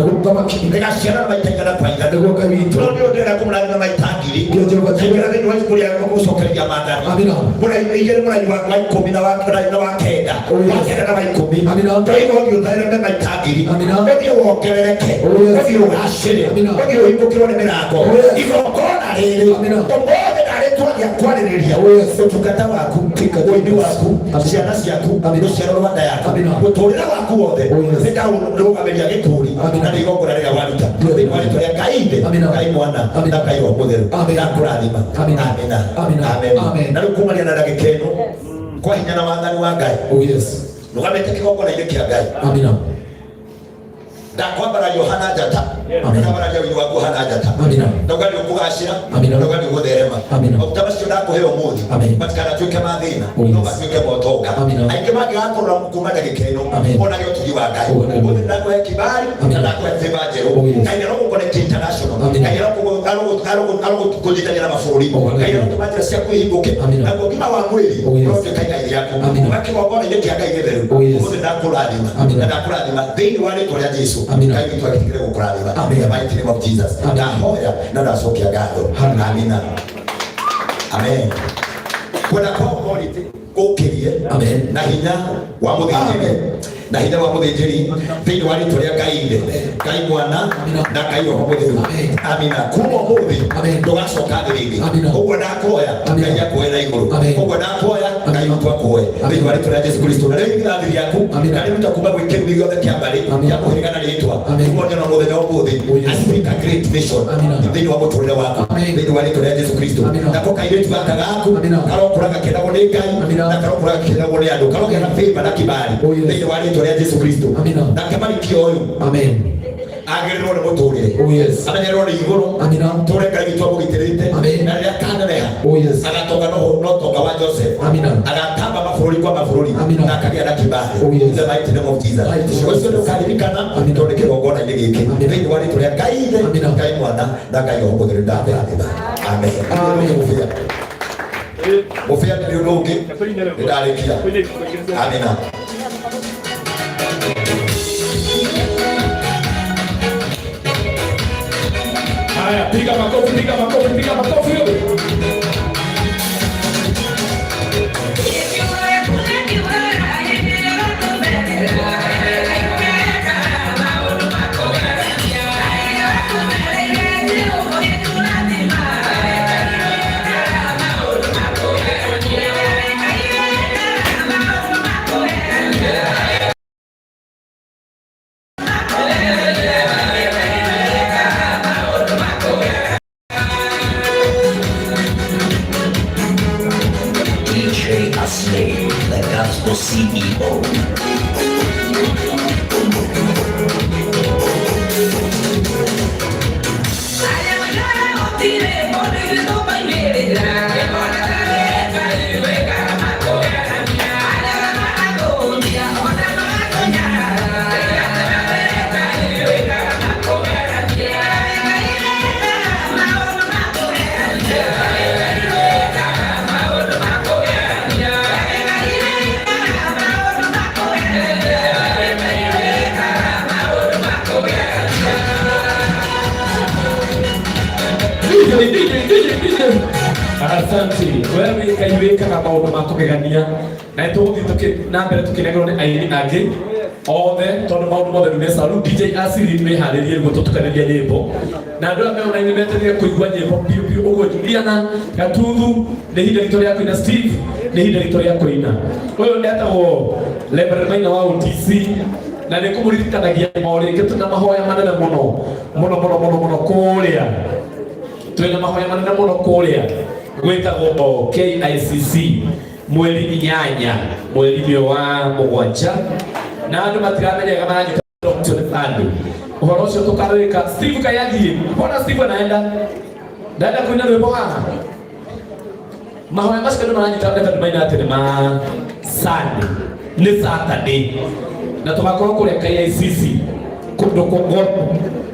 rĩgaciarana maita igana kwa igana no nĩ ũndũ ĩrĩa kũmũrathima maita ngiri kaigĩra thĩinĩ wa ibuku rĩa gũcokereria maathani mũraigĩre mũraini wa ikũmi na wa kenda wa kenda na wa ikũmi tũiga ũthiĩ ũthereme maita ngiri ũthiĩ wongerereke ũthiĩ ũgacĩre ũthiĩ ũhingũkĩrwo nĩ mĩrango igongona rĩrĩ ũmũthĩ narĩtwa rĩa kwarĩrĩria ũtungata waku ũini waku ciana ciaku rũciaro rwa nda yaku mũtũrĩre waku wothe nĩndarũgamĩria gĩtũri na nĩ igongona rĩrĩa waruta thĩinĩ wa rĩtwa rĩa Ngai mwana na Ngai Roho Mũtheru ndakũrathima amen na rĩu kumania na ndagĩka ĩno kwa hinya na wathani wa Ngai rũgamĩte kĩgongona-inĩ kĩa Ngai ndakwambara Yohana njata ndabara yo waku hana njata ndogani ukugashira ndogani ugutherema okutabacio ndakuheo muthi matikana tuike mathina no batuike botonga aingi mangigakorwo kuma ndagika ino ona gio tugi wa Ngai muthi ndakuhe kibali na ndakuhe favor njeru Ngai no gukonnect international Ngai no gukujitania na mabũrũri Ngai no kumatira cia kwĩhingũke na gũkima wa mwĩrĩ ũrotuĩka igai rĩaku ũgakĩgongona-inĩ kĩa Ngai gĩtheru muthi ndakũrathima na ndakũrathima thĩinĩ wa rĩĩtwa rĩa Jesũ Ngai witũ agĩtigĩre gũkũrathima in the mighty name of Jesus ndahoya na ndacokia ngatho amina amen kwenda kwa authority gũkĩrie na hinya wa mũthĩnjĩri na hinya wa mũthĩnjĩri thĩinĩ wa rĩĩtwa rĩa Ngai Ithe Ngai Mwana na Ngai Roho Mũtheru amina kuma ũmũthĩ ndũgacoka thĩ rĩngĩ ũguo ndakuoya Ngai akuoye na igũrũ ũguo ndakuoya Ngai witũ akuoye thĩinĩ wa rĩĩtwa rĩa Jesũ Kristo na rĩu irathi rĩaku na rĩruta kuma gwĩ kĩrumi gĩothe kĩa mbarĩ gĩa kũhĩrĩga na rĩĩtwa kuma nyona mũthenya wa ũmũthĩ I speak a great vision thĩinĩ wa mũtũrĩre waku thĩinĩ wa rĩĩtwa rĩa Jesũ Kristo nako kairĩtu gaka gaku karokũra gakĩendagwo nĩ Ngai na karokũra gakĩendagwo nĩ andũ karogĩa na favor na kibali thĩinĩ wa rĩĩtwa rĩa Jesũ Kristo nake marikio ũyũ agĩrĩrwo nĩ mũtũrĩre amenyererwo nĩ igũrũ tũre Ngai witũ amũgitĩrĩte na rĩrĩa akaneneha agatonga no tonga wa Joseph agatamba mabũrũri kwa mabũrũri na akagĩa na kibali in the mighty name of Jesus ũcio nĩ ũkaririkana tondũ nĩ kĩgongona-inĩ gĩkĩ thĩinĩ wa rĩĩtwa rĩa Ngai Ithe Ngai Mwana na Ngai Roho Mũtheru ndakwĩrathima amen mũbĩa nĩ ũndũ ũngĩ nĩndarĩkia amina haya piga makofi piga makofi piga makofi
The gospel CEO.
Asante wewe kaiweka na maũndũ ma kũgegania na tũgũthiĩ na mbere tũkĩnegĩrwo nĩ aini angĩ othe tondũ maũndũ mothe nĩ mesaru DJ Asiri meharĩrie guo tũtukanĩria nyĩmbo na andũ arĩa meona metereire kũigua nyĩmbo piũ piũ ũguo Juliana Gatuthu nĩ ihinda ritũ rĩa kũina Steve nĩ ihinda ritũ rĩa kũina ũyũ nĩ atagwo Reverend Maina wa OTC na nĩ kũmũririkanagia maũrĩngĩ twĩna mahoya manene mũno kũrĩa twĩna mahoya manene mũno kũrĩa gwĩtagwo KICC mweri 8 mweri wa 7 na andũ matiramenyaga maranyita Dr. Fando ũhoro ũcio tũkarĩka Steve Kayagi mbona Steve anaenda ndaenda kuina rwĩmbo haha mahoya macio andũ maranyita Reverend Maina atĩ nĩ ma Sunday nĩ Saturday na tũgakorwo kũrĩa KICC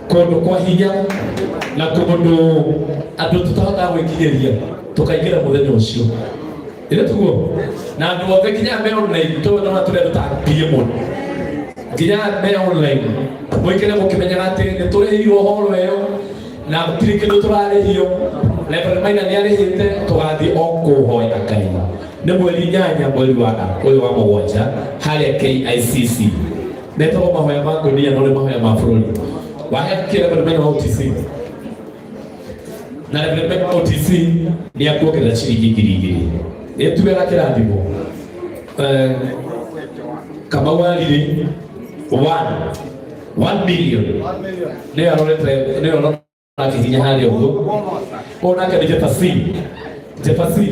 kũndũ kwa hinya na kũndũ andũ tũtahotaga gwĩkinyĩria tukaingĩra mũthenya ũcio ĩrĩa tuguo na andũ othe nginya me online tondũ no tũrĩa tũtambie mũno nginya me online mwĩkĩre mũkĩmenyaga atĩ nĩ tũrĩhĩirwo horo ĩyo na gũtirĩ kĩndũ tũrarĩhio Reverend Maina nĩ arĩhĩte tũgathiĩ o kũhoya Ngai nĩ mweri 8 mweri wa 7 harĩa KICC netagwo mahoya ma ngũnia no nĩ mahoya ma bũrũri wahĩtũkia Reverend Maina wa OTC na Reverend Maina wa OTC nĩ akuongerera ciringi 2,000 ĩtuwega kĩrathimo Kamau Wariri 1 million nĩ arorete nĩ arorete akihinya harĩa ũguo onake nĩ Jefasi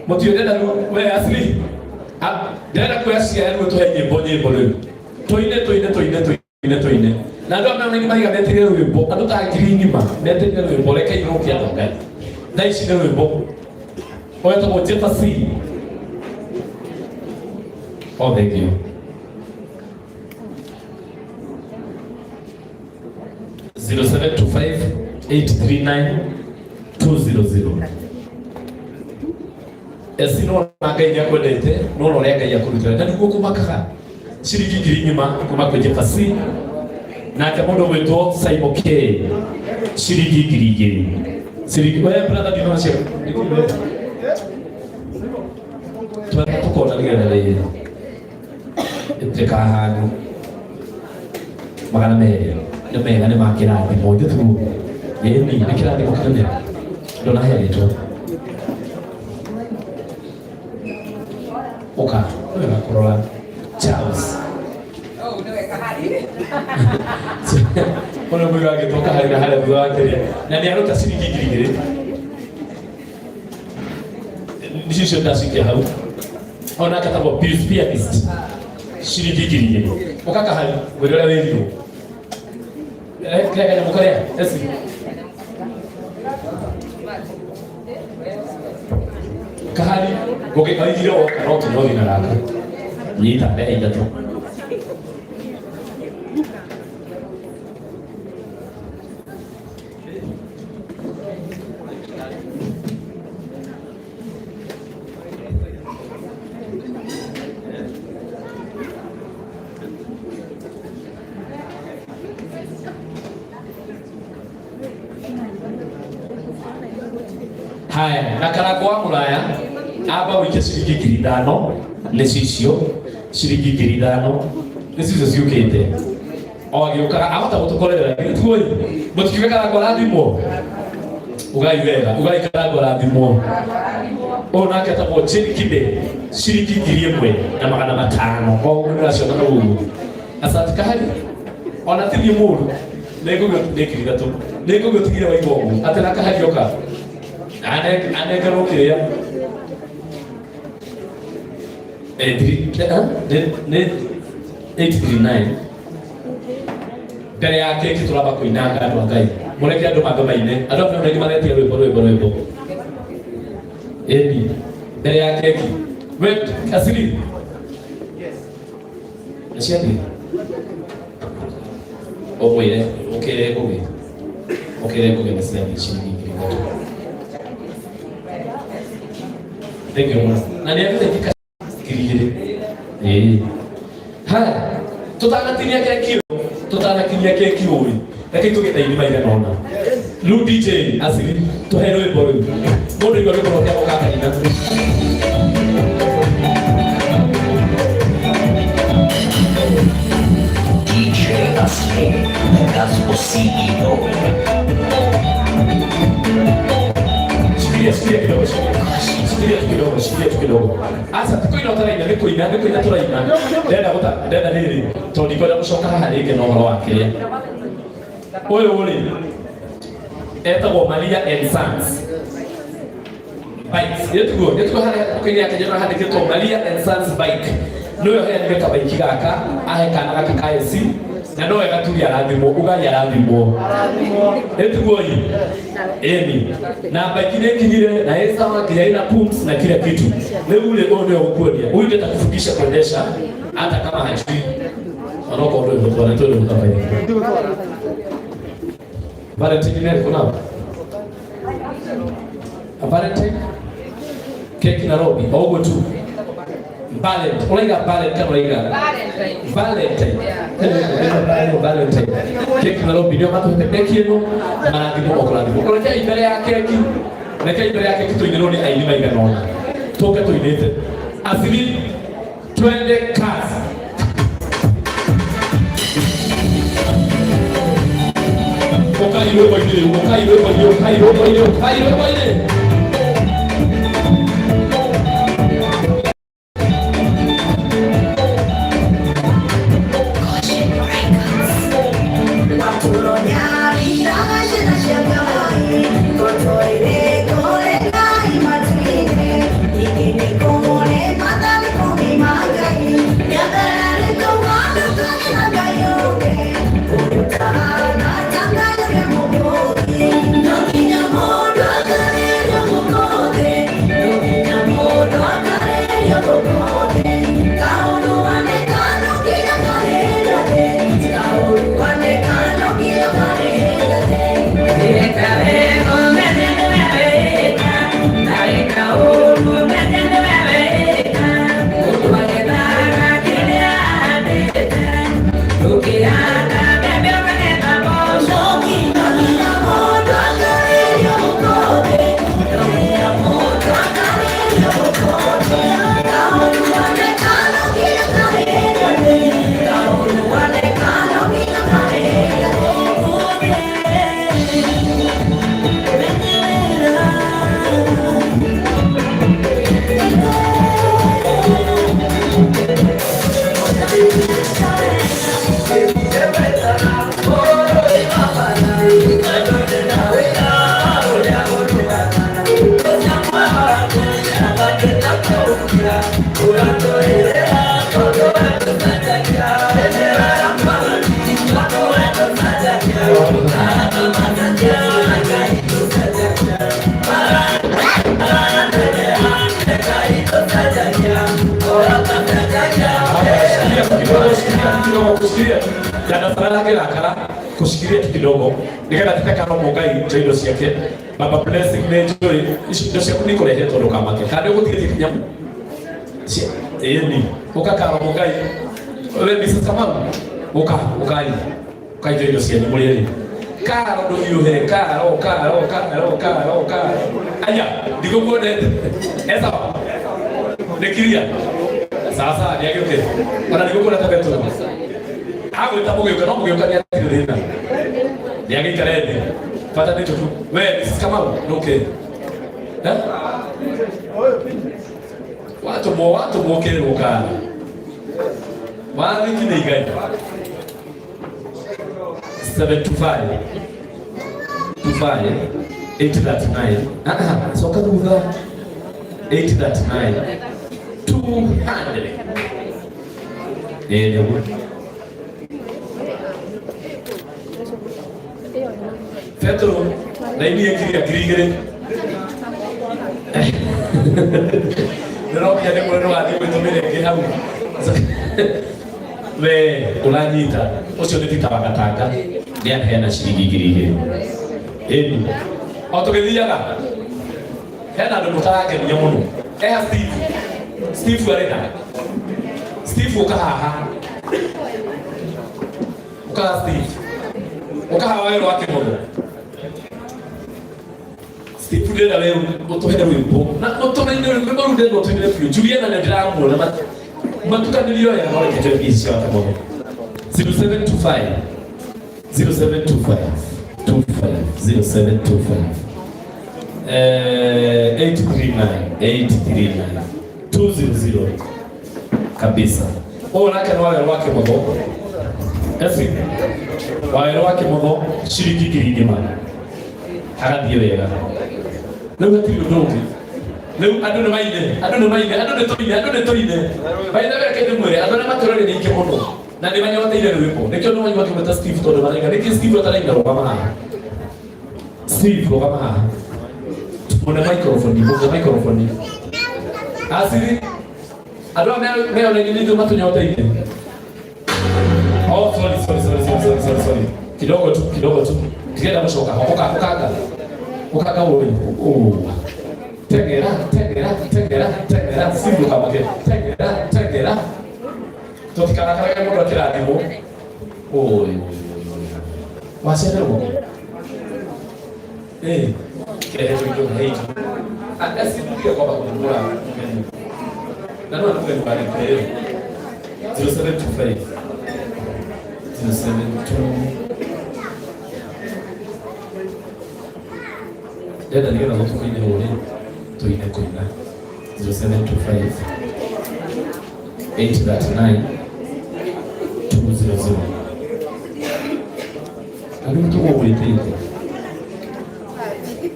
mũtiũrenda we Asli ndĩrenda kuoya ciana nĩguo tũhe nyĩmbo rĩu tũine Na ndo amna ngi maiga metere wimbo ando ta giringi ma metere wimbo le kai roki ya ngai dai shi ne wimbo oya to mojefa si oh thank you 0725-839-200 esino ngai ya kwendete no no lenga ya kurutira ndani ko kumaka shiriki giringi ma kumaka jefa si na kamondo wetu Simon K shiriki girige shiriki wewe brother dinashe tuko na lingana le tekahanu magana me ne makira ni moja tu yeye ni kila ni makana ndo na haya tu oka na korola Charles Ono mwiga agetoka harina hale thutha wa kĩrĩa na nĩ aruta ciringi ngiri 2 nĩcio ndacikia hau ona katagwo pianist ciringi ngiri 2 ũkaka hari gwĩra ũrĩa wĩrirwo kĩrĩa kanyamũ karĩa eci kahari gũgĩkaigire woka no nginya ũthiĩ na gaka nyita mbere ithatũ haya na karago wa Muraya aba wike ciringi 5,000 nĩcicio ciringi 5,000 nĩcicio ciũkĩte o agĩũkaga ahota gũtũkorera gĩtuoi mũtikiuge karago rathimwo ugai wega ugai karago rathimwo o nake etagwo Chirikide ciringi 1,500 o nĩraciona ũguo asante kahari ona tithi mũru nĩngũgĩtigire waigua ũguo atĩ na kahari oka anegero kĩrĩa 839 mbere ya keki tũramba kũinanga andũ a Ngai mũreke andũ maine andũ a Ngai maretia rwĩmbo ĩni mbere ya keki we Kasiri nĩciathire ũmwĩre ũkĩre ngũgĩ nĩciathiĩ ciringi 3,000 Thank you. Na niambie kika kirigire. Haya. Tutanakinya keki oi. Lakini tugetaini maida naona. Lu DJ asili tuhero eboro. Bodo yoro ko ya kokaka ina.
DJ Asli, the Gospel CEO.
Sikia kidogo. Asa tuko ina taraina niko ina turaina. Ndenda nini? Tondiko nda gucoka haha ringi no horo wake. Uri. Etagwo Maria and Sons. Bikes. Yetugo haria kukinya kajana handikitwo Maria and Sons bike. Noyo haya nĩ kabaiki gaka ahekana gaka kaesi na no wega tuya rathimo ugaria rathimo etugoyi eni na bike ile kinyire na esa wakia ina pumps na kila kitu leo ule ndio ukuodia huyu ndio atakufundisha kuendesha hata kama hajui anoko ndio mtu anatoa mtafanya Valentine ni kuna Valentine keki na robi ogo tu Valentine, unaiga Valentine kama unaiga Valentine. Valentine. Keki na robi ndio maana keki yenu maradhimu okoladhimu. Kwa ibere ya keki, na ibere ya keki tuingeroni ailima iganona. Toka tuinete. Asili twende kazi. Ukaiwe kwa ile. kushikilia kidogo nikenda tuteka no mugai joido ciake baba blessing ne joy icio cia kuniko rehe tondu kamake kandi gutigire kinyamu ni ukaka no mugai we bisa sama ukai joido cia ni muri karo do yuhe karo aya digo gode esa nekiria sasa ni ageuke ana digo gode tabeto hapo itapokuwa kama mgeuka ni atirina ni agikarede pata nito tu wewe kama okay watu mokere ukana wali kile gani 725 839 soka duga 839 200 ndio Petro, na ini yang kiri. Nero kiane mwana wadi kwetomele kihamu. We ulanyita, osio nitita wakatanga. Dia hena shilingi kiri. Eni. Autogediaga. Hena ndo mutake ni nyamuno. Steve arena. Steve ukaha. Ukaha Steve. Ukaha wero wake mono. Steve deda leo utohera wimbo. Na utohera wimbo rudendo utohera fio. Juliana na dramo na matuka nilio ya wale kejo isi wata mono. 0725 0725 839 200 kabisa. Nake no wale wake mono. Esi wale wake mono shiriki kirigima. Hagathio wega. Leo ati ndoki. Leo andone maine. Baina wake ni mwere, andone matorore ni ke mono. Na ni banya wata ile rwimbo. Nikyo no wanyu wakimeta Steve todo marega. Nikyo Steve atarainga kama. Steve kama. Mona microphone. Asiri. Adwa meo na nini matu nyota ile. Oh, sorry. Kidogo tu. Tienda mshoka. Ukaka wewe. Tegera. Sibu kama ke. Tegera. Tukikana kama mtu akila demo. Wasema huko. Kile hicho hicho. Akasi pia kwa kukula. Na ndio anakuwa mbali kwa hiyo. 0725 Dada ndio na mtu kwenye ule tuine kuina 0725 839 200 Alikuwa kwa ule tena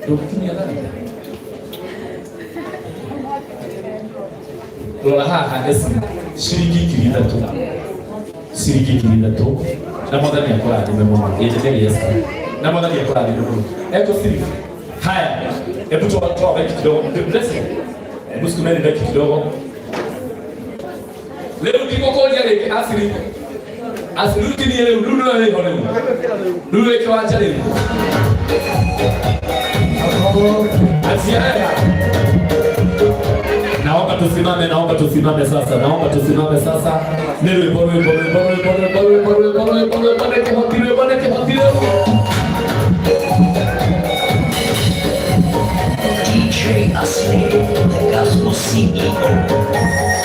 Dokini ala Lola haha esi shilingi kilitatu na madhani ya kwa nimemwona yeye yes na madhani ya kwa nimemwona eko siri haya hebu toa baki kidogo blessing hebu sikumeni baki kidogo leo kiko kwa ile asiri ni ile lulu ile kwa acha leo asiaya Naomba tusimame sasa. Nile pole.
DJ Asli, the Gospel CEO.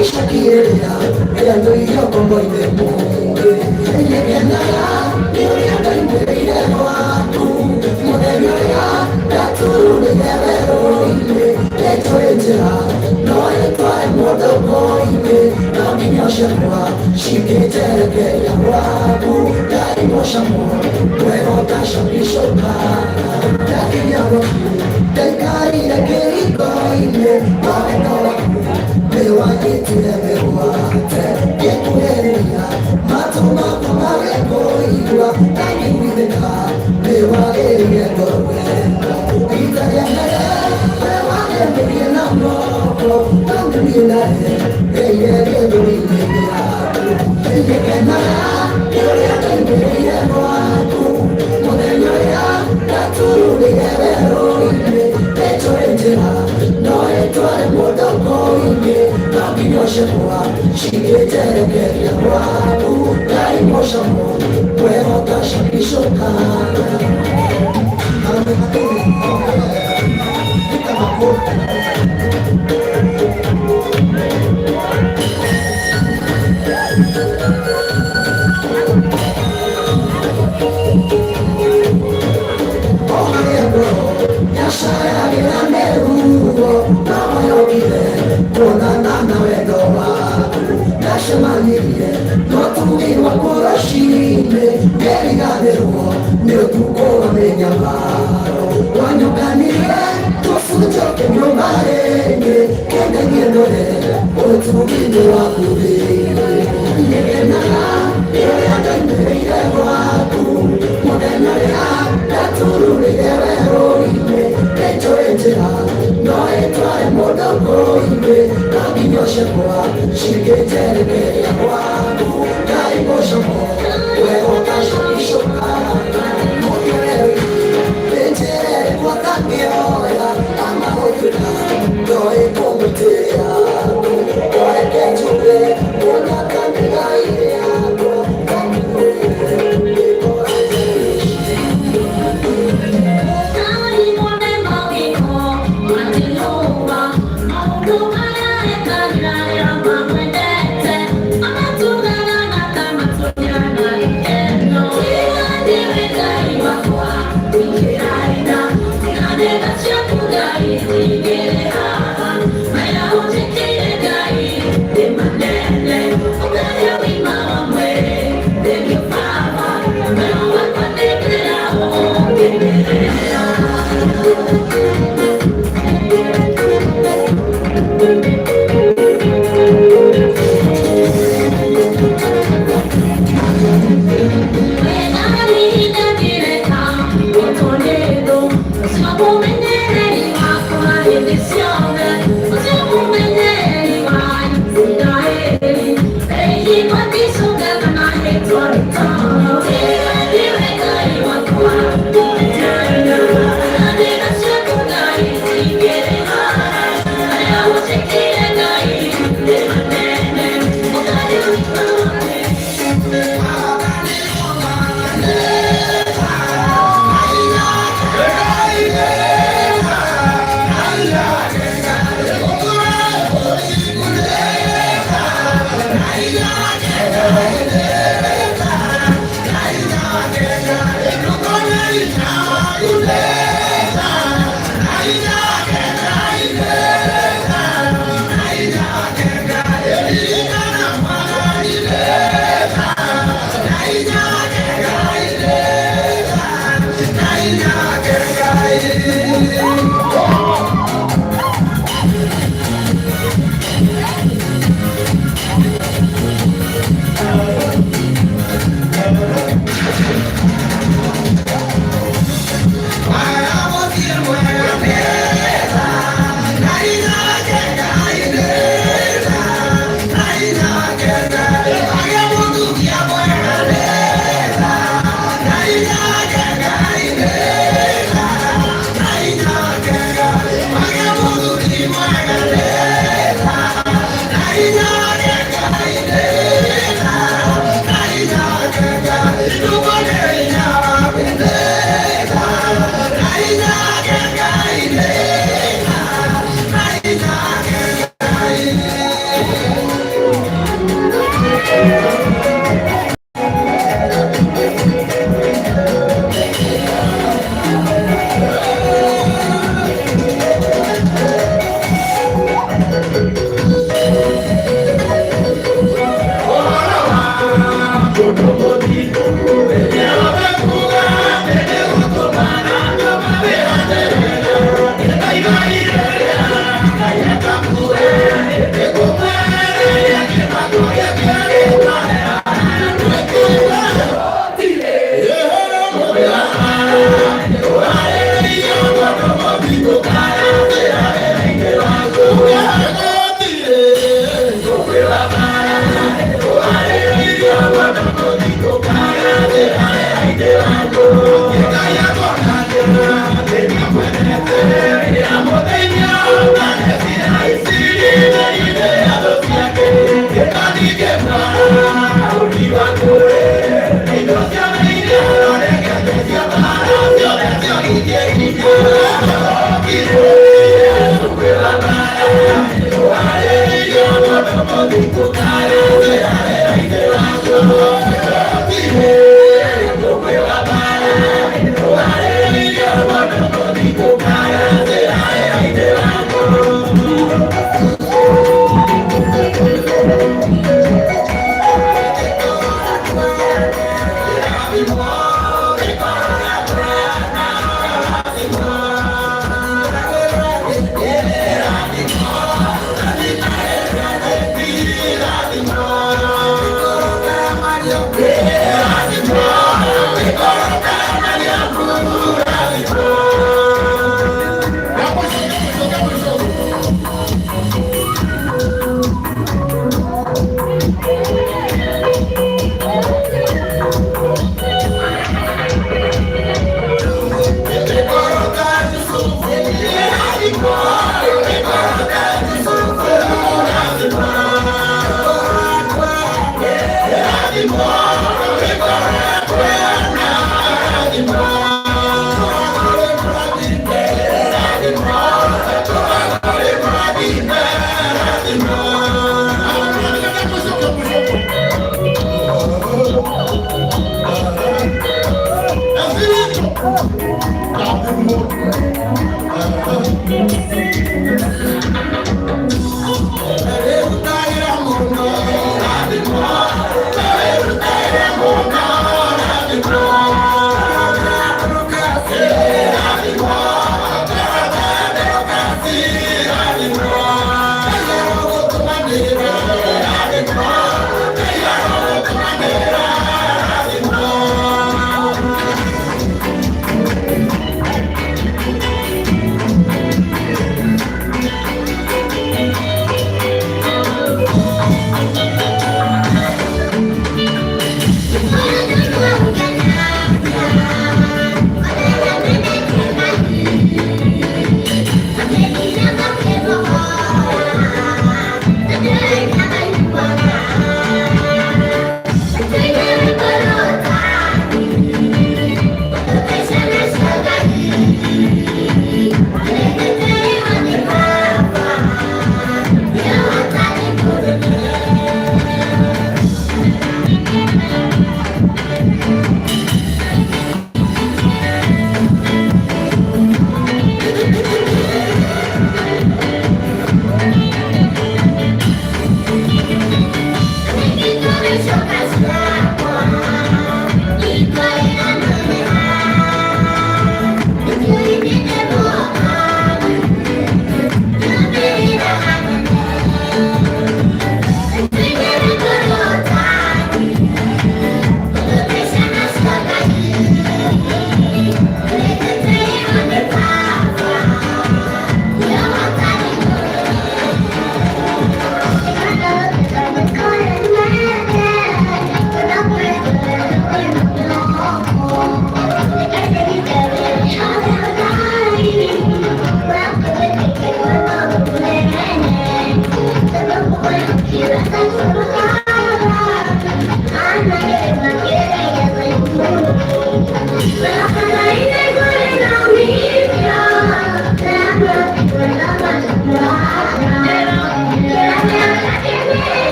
Isha kiela, ella no y yo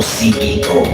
Psíquico.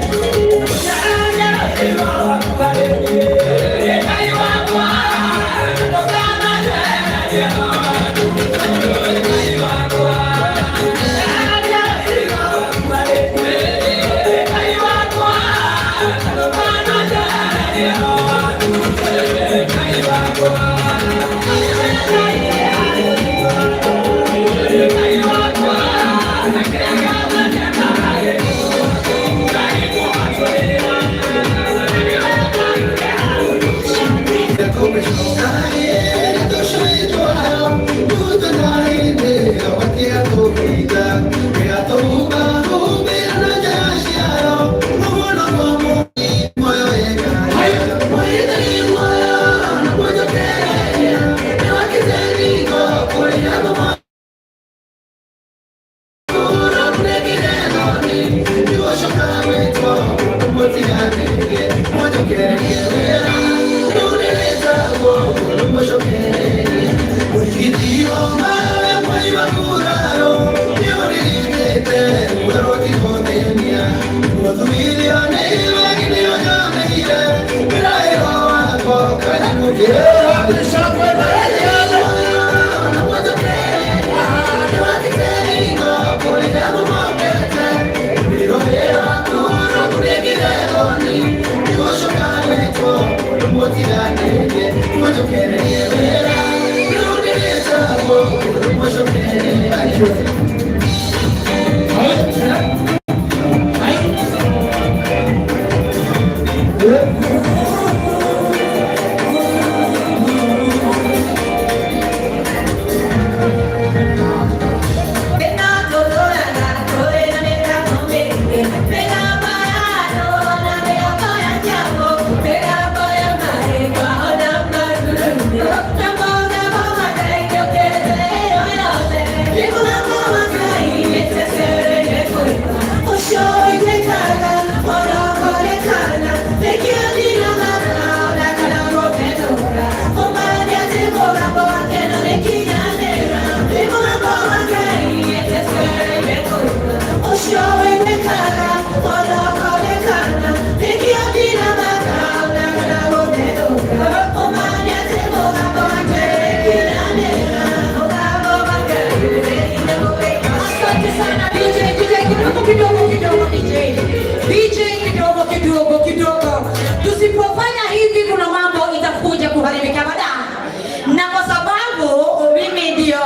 Tusipofanya hivi kuna mambo itakuja kuharibika baadaye, na kwa sababu mimi ndio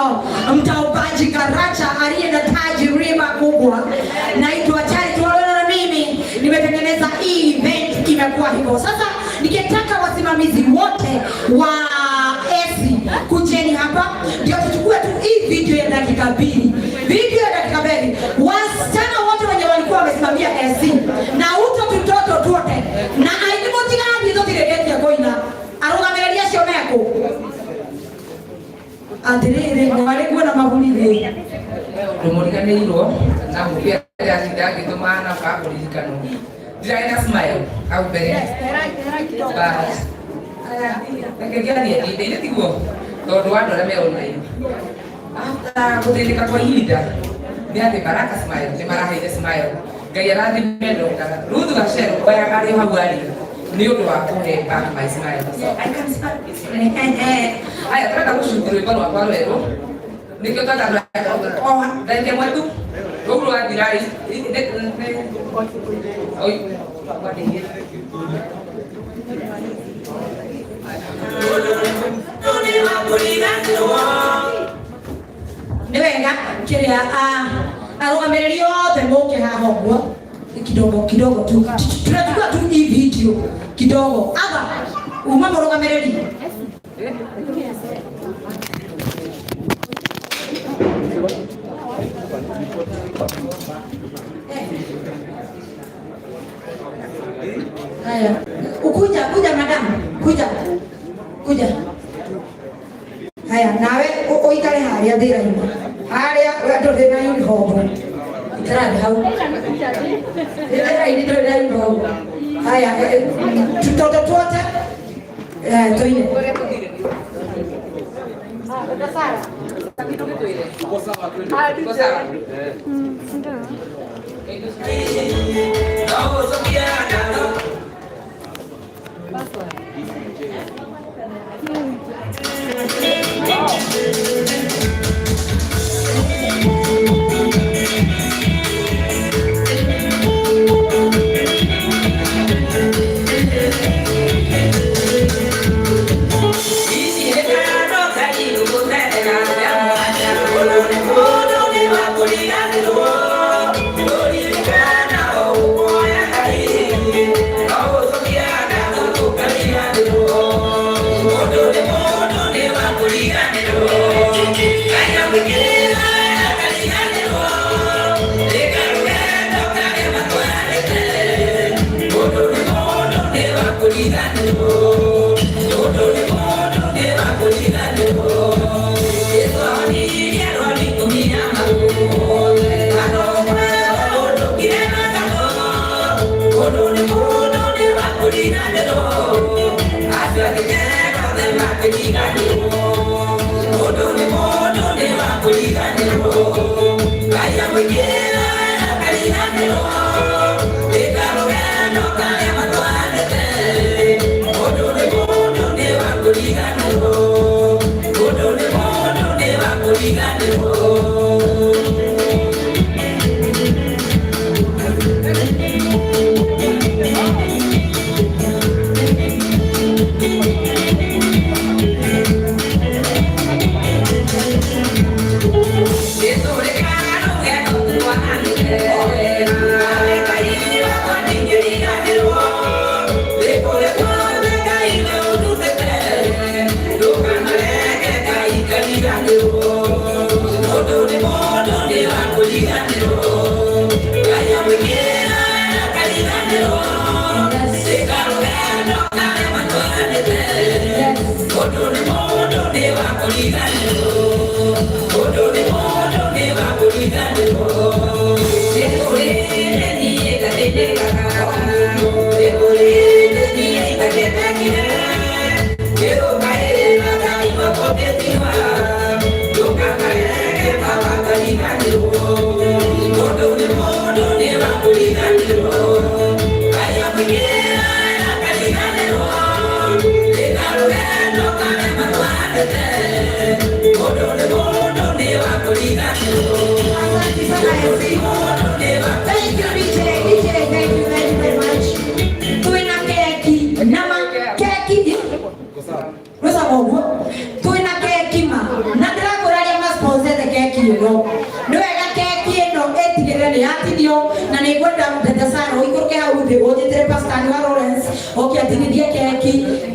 mtaubaji Karacha aliye na tajriba kubwa, naitwa Charity Walolo na mimi nimetengeneza hii event, imekuwa hivyo. Sasa nikitaka wasimamizi wote wa ESI kujeni hapa ndio tuchukue tu hii video ya dakika 2. Video ya dakika 2. Wasichana wote wenye walikuwa wamesimamia ESI na uto tutoto tuote na aidimoti gani hizo direct ya koina arugameria cioneko atirire walikuwa na mabulile
rumurikanirwo na mupia ya kidagi tumana fa kulikano diraina smile au bere bas nakegani ya ile tigo ndo watu na meona hiyo hata kuteleka kwa hida ni ate baraka smile ni mara ile smile gaya radi mendo kana rudu ga shero kwa ya kari hawali ni ndo wa kuhe back my smile so I can smile aya tata kushukuru kwa wapalo leo nikitaka na oh ndio mwetu Guru adirai oi
niwega kiria arugamiriri othe muke haha ũguo kidogo tu tunachukua tu hii video kidogo aba uma murugamiriri haya kuja madam kuja haya nawe oikare haria thira-inĩ haria ndũrĩ na uniform ikarathi hau thira-inĩ ndũrĩ na uniform haya tutoto tuote tuine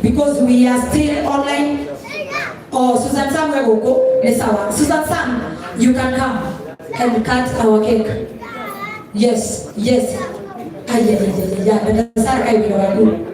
because we are still online. Oh, Susan Sam, Susan Sam, you can come and cut our cake. Yes, yes. Dada Sara,